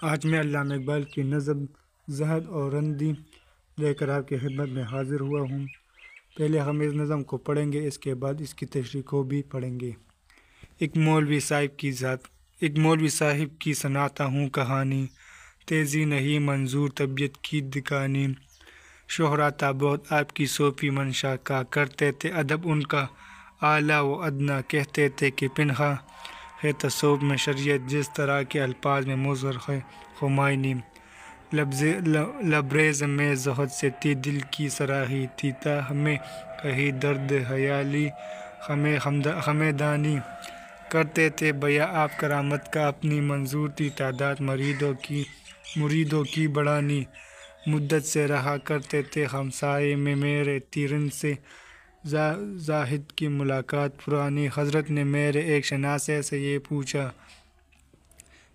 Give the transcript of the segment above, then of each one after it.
آج میں علامہ اقبال کی نظم زہد اور رندی لے کر آپ کی خدمت میں حاضر ہوا ہوں۔ پہلے ہم اس نظم کو پڑھیں گے، اس کے بعد اس کی تشریح کو بھی پڑھیں گے۔ ایک مولوی صاحب کی سناتا ہوں کہانی، تیزی نہیں منظور طبیعت کی دکانی۔ شہرا تھا بہت آپ کی صوفی منشا کا، کرتے تھے ادب ان کا اعلیٰ و ادنیٰ، کہتے تھے کہ پنہاں ہے تصوف میں شریعت، جس طرح کے الفاظ میں مظہر ہے خمینی۔ لبریز میں زہد سے تھی دل کی صراحی، تھی تا ہمیں کہیں درد حیالی ہمیں دانی۔ کرتے تھے بیاں آپ کرامت کا، اپنی منظور تھی تعداد مریدوں کی بڑھانی۔ مدت سے رہا کرتے تھے ہم سائے میں میرے، تھی رند سے زاہد کی ملاقات پرانی۔ حضرت نے میرے ایک شناسے سے یہ پوچھا،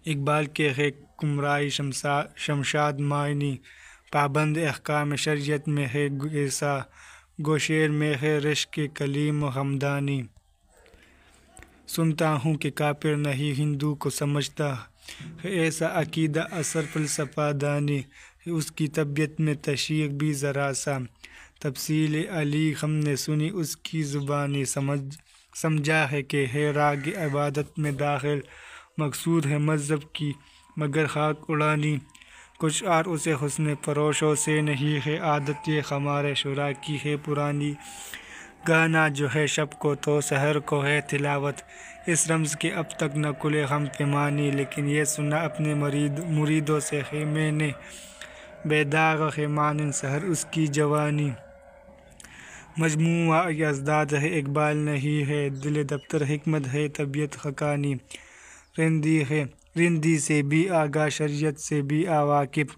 اقبال کے ہے قمرائے شمشاد معنی؟ پابند احکام شریعت میں ہے ایسا، گوشیر میں ہے رشک کلیم و ہمدانی۔ سنتا ہوں کہ کافر نہیں ہندو کو سمجھتا ہے ایسا عقیدہ، اثر فلسفہ دانی ہے اس کی طبیعت میں، تشیع بھی ذرا سا تفصیل علی ہم نے سنی اس کی زبانی۔ سمجھا ہے کہ ہے راگ عبادت میں داخل، مقصود ہے مذہب کی مگر خاک اڑانی۔ کچھ اور اسے حسن فروشوں سے نہیں ہے عادت، یہ ہمارے شعراء کی ہے پرانی۔ گانا جو ہے شب کو تو سحر کو ہے تلاوت، اس رمز کے اب تک نہ کھلے ہم پیمانی۔ لیکن یہ سنا اپنے مریدوں سے ہے میں نے، بے داغ ہے مانند سحر اس کی جوانی۔ مجموعہ اجداد ہے اقبال نہیں ہے، دل دفتر حکمت ہے طبیعت حقانی۔ رندی سے بھی آگاہ شریعت سے بھی واقف،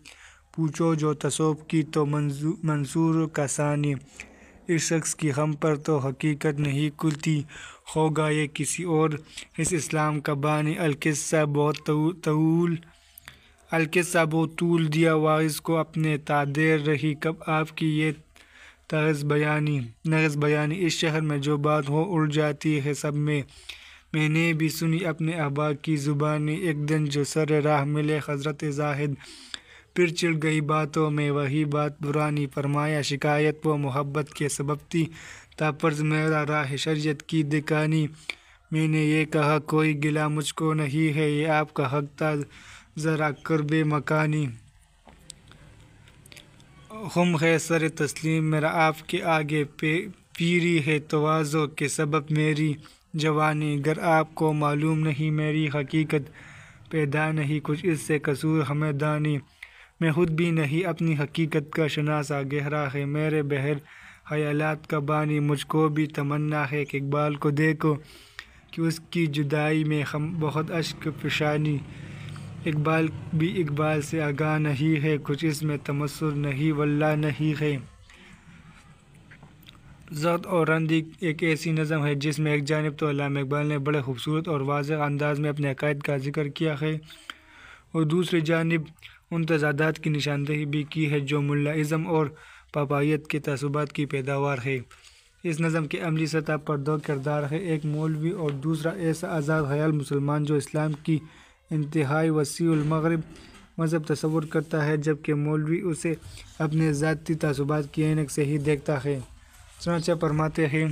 پوچھو جو تصوف کی تو منصور کا ثانی۔ اس شخص کی ہم پر تو حقیقت نہیں کھلتی، ہوگا یہ کسی اور اس اسلام کا بانی۔ القصہ بہت طول دیا واعظ کو اپنے، تا دیر رہی کب آپ کی یہ نغز بیانی۔ اس شہر میں جو بات ہو اڑ جاتی ہے سب میں نے بھی سنی اپنے احباب کی زبانی۔ ایک دن جو سر راہ ملے حضرت زاہد، پھر چڑھ گئی باتوں میں وہی بات پرانی۔ فرمایا شکایت وہ محبت کے سبب تھی، تا فرض میرا راہ شریعت کی دکھانی۔ میں نے یہ کہا کوئی گلہ مجھ کو نہیں ہے، یہ آپ کا حق تھا ذرا قرب مکانی۔ ہم ہے سر تسلیم میرا آپ کے آگے، پیری ہے تواضع کے سبب میری جوانی۔ گر آپ کو معلوم نہیں میری حقیقت، پیدا نہیں کچھ اس سے قصور ہمیں دانی۔ میں خود بھی نہیں اپنی حقیقت کا شناسا، گہرا ہے میرے بحر خیالات کا بانی۔ مجھ کو بھی تمنا ہے کہ اقبال کو دیکھو، کہ اس کی جدائی میں بہت اشک فشانی۔ اقبال بھی اقبال سے آگاہ نہیں ہے، کچھ اس میں تمثل نہیں واللہ نہیں ہے۔ زہد اور رندی ایک ایسی نظم ہے جس میں ایک جانب تو علامہ اقبال نے بڑے خوبصورت اور واضح انداز میں اپنے عقائد کا ذکر کیا ہے، اور دوسری جانب ان تضادات کی نشاندہی بھی کی ہے جو ملا ازم اور پاپائیت کے تعصبات کی پیداوار ہے۔ اس نظم کے عملی سطح پر دو کردار ہیں، ایک مولوی اور دوسرا ایسا آزاد خیال مسلمان جو اسلام کی انتہائی وسیع المغرب مذہب تصور کرتا ہے، جبکہ مولوی اسے اپنے ذاتی تعصبات کی عینک سے ہی دیکھتا ہے۔ چنانچہ فرماتے ہیں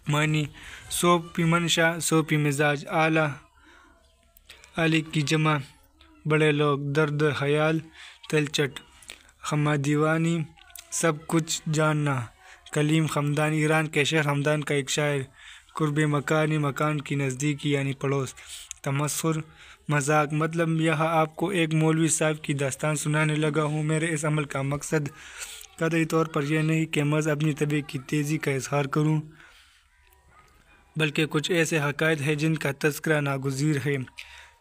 معنی، صوفی منشا، صوفی مزاج، اعلیٰ علی کی جمع، بڑے لوگ، درد خیال، تلچٹ، خما دیوانی، سب کچھ جاننا، کلیم ہمدانی، ایران کے شہر ہمدان کا ایک شاعر، قرب مکانی، مکان کی نزدیکی یعنی پڑوس، تمسخر، مذاق۔ مطلب یہاں آپ کو ایک مولوی صاحب کی داستان سنانے لگا ہوں۔ میرے اس عمل کا مقصد قطعی طور پر یہ نہیں کہ محض اپنی طبیعت کی تیزی کا اظہار کروں، بلکہ کچھ ایسے حقائق ہیں جن کا تذکرہ ناگزیر ہے۔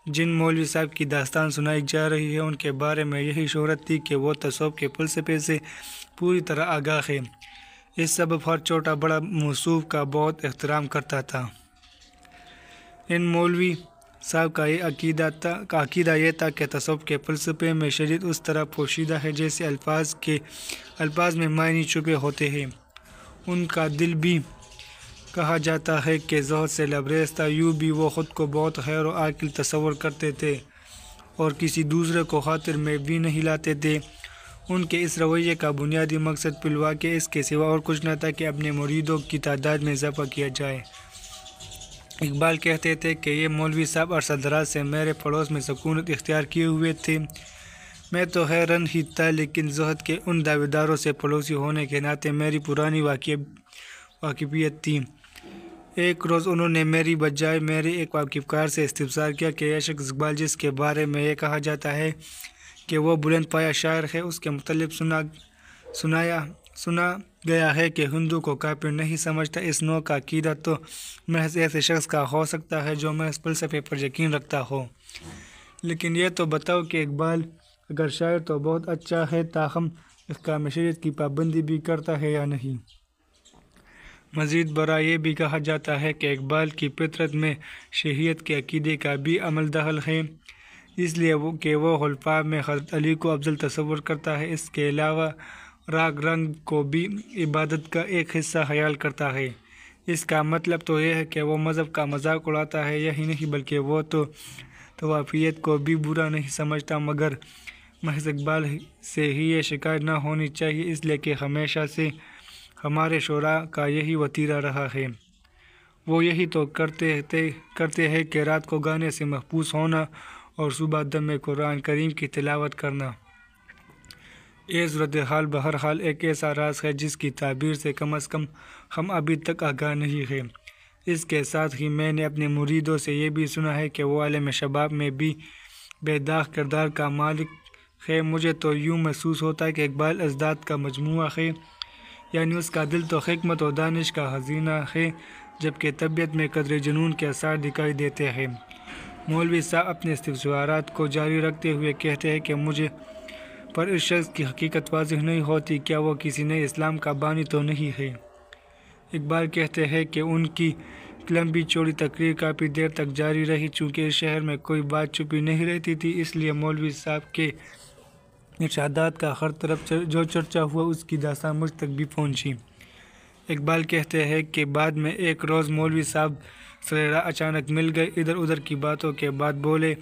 جن مولوی صاحب کی داستان سنائی جا رہی ہے ان کے بارے میں یہی شہرت تھی کہ وہ تصوف کے فلسفے سے پوری طرح آگاہ ہے، اس سبب ہر چھوٹا بڑا موصوف کا بہت احترام کرتا تھا۔ ان مولوی صاحب کا عقیدہ یہ تھا کہ تصوف کے فلسفے میں شریعت اس طرح پوشیدہ ہے جیسے الفاظ میں معنی چھپے ہوتے ہیں۔ ان کا دل بھی کہا جاتا ہے کہ زہد سے لبریز تھا، یوں بھی وہ خود کو بہت خیر و عاقل تصور کرتے تھے۔ اور کسی دوسرے کو خاطر میں بھی نہیں لاتے تھے۔ ان کے اس رویے کا بنیادی مقصد بالواقع اس کے سوا اور کچھ نہ تھا کہ اپنے مریدوں کی تعداد میں اضافہ کیا جائے۔ اقبال کہتے تھے کہ یہ مولوی صاحب عرصہ دراز سے میرے پڑوس میں سکونت اختیار کیے ہوئے تھے۔ میں تو حیران ہی تھا، لیکن زہد کے ان دعوے داروں سے پڑوسی ہونے کے ناطے میری پرانی واقفیت تھی۔ ایک روز انہوں نے میری بجائے میرے ایک واقف کار سے استفسار کیا کہ یہ شخص اقبال جس کے بارے میں یہ کہا جاتا ہے کہ وہ بلند پایہ شاعر ہے، اس کے متعلق سنا گیا ہے کہ ہندو کو کافر نہیں سمجھتا۔ اس نوع کا عقیدہ تو محض ایسے شخص کا ہو سکتا ہے جو محض فلسفے پر یقین رکھتا ہو، لیکن یہ تو بتاؤ کہ اقبال اگر شاعر تو بہت اچھا ہے، تاہم احکام شریعت کی پابندی بھی کرتا ہے یا نہیں؟ مزید برآں یہ بھی کہا جاتا ہے کہ اقبال کی فطرت میں شیعیت کے عقیدے کا بھی عمل دخل ہے، اس لیے کہ وہ خلفاء میں حضرت علی کو افضل تصور کرتا ہے۔ اس کے علاوہ راگ رنگ کو بھی عبادت کا ایک حصہ خیال کرتا ہے۔ اس کا مطلب تو یہ ہے کہ وہ مذہب کا مذاق اڑاتا ہے، یہی نہیں بلکہ وہ تو طوافیت کو بھی برا نہیں سمجھتا، مگر محض اقبال سے ہی یہ شکایت نہ ہونی چاہیے، اس لیے کہ ہمیشہ سے ہمارے شعراء کا یہی وتیرہ رہا ہے۔ وہ یہی تو کرتے ہیں کہ رات کو گانے سے محبوس ہونا اور صبح دم میں قرآن کریم کی تلاوت کرنا۔ یہ صورتحال بہرحال ایک ایسا راز ہے جس کی تعبیر سے کم از کم ہم ابھی تک آگاہ نہیں ہیں۔ اس کے ساتھ ہی میں نے اپنے مریدوں سے یہ بھی سنا ہے کہ وہ عالم شباب میں بھی بے داغ کردار کا مالک ہے۔ مجھے تو یوں محسوس ہوتا ہے کہ اقبال اجداد کا مجموعہ ہے، یعنی اس کا دل تو حکمت و دانش کا خزینہ ہے، جبکہ طبیعت میں قدرے جنون کے آثار دکھائی دیتے ہیں۔ مولوی صاحب اپنے استفسارات کو جاری رکھتے ہوئے کہتے ہیں کہ مجھے پر اس شخص کی حقیقت واضح نہیں ہوتی، کیا وہ کسی نئے اسلام کا بانی تو نہیں ہے؟ اقبال کہتے ہیں کہ ان کی لمبی چوڑی تقریر کافی دیر تک جاری رہی، چونکہ اس شہر میں کوئی بات چھپی نہیں رہتی تھی، اس لیے مولوی صاحب کے ارشادات کا ہر طرف جو چرچا ہوا اس کی داستان مجھ تک بھی پہنچی۔ اقبال کہتے ہیں کہ بعد میں ایک روز مولوی صاحب سر راہ اچانک مل گئے، ادھر ادھر کی باتوں کے بعد بولے،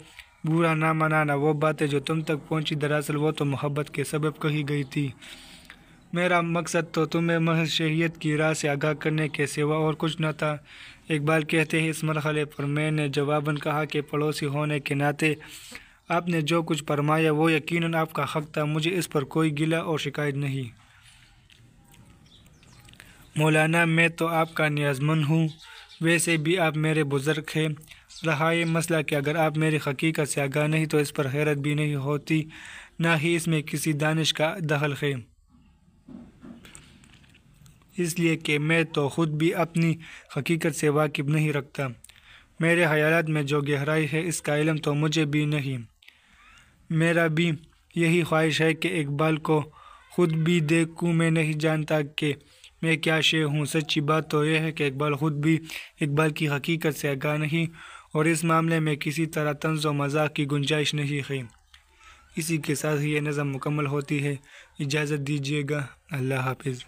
برا نہ منانا، وہ باتیں جو تم تک پہنچی دراصل وہ تو محبت کے سبب کہی گئی تھی۔ میرا مقصد تو تمہیں محض شیعیت کی راہ سے آگاہ کرنے کے سوا اور کچھ نہ تھا۔ اقبال کہتے ہیں اس مرحلے پر میں نے جواباً کہا کہ پڑوسی ہونے کے ناطے آپ نے جو کچھ فرمایا وہ یقیناً آپ کا حق تھا، مجھے اس پر کوئی گلہ اور شکایت نہیں۔ مولانا میں تو آپ کا نیازمند ہوں، ویسے بھی آپ میرے بزرگ ہیں۔ رہا یہ مسئلہ کہ اگر آپ میری حقیقت سے آگاہ نہیں تو اس پر حیرت بھی نہیں ہوتی، نہ ہی اس میں کسی دانش کا دخل ہے، اس لیے کہ میں تو خود بھی اپنی حقیقت سے واقف نہیں رکھتا۔ میرے خیالات میں جو گہرائی ہے اس کا علم تو مجھے بھی نہیں۔ میرا بھی یہی خواہش ہے کہ اقبال کو خود بھی دیکھوں، میں نہیں جانتا کہ میں کیا شے ہوں۔ سچی بات تو یہ ہے کہ اقبال خود بھی اقبال کی حقیقت سے آگاہ نہیں، اور اس معاملے میں کسی طرح طنز و مزاح کی گنجائش نہیں ہے۔ اسی کے ساتھ ہی یہ نظم مکمل ہوتی ہے۔ اجازت دیجیے گا، اللہ حافظ۔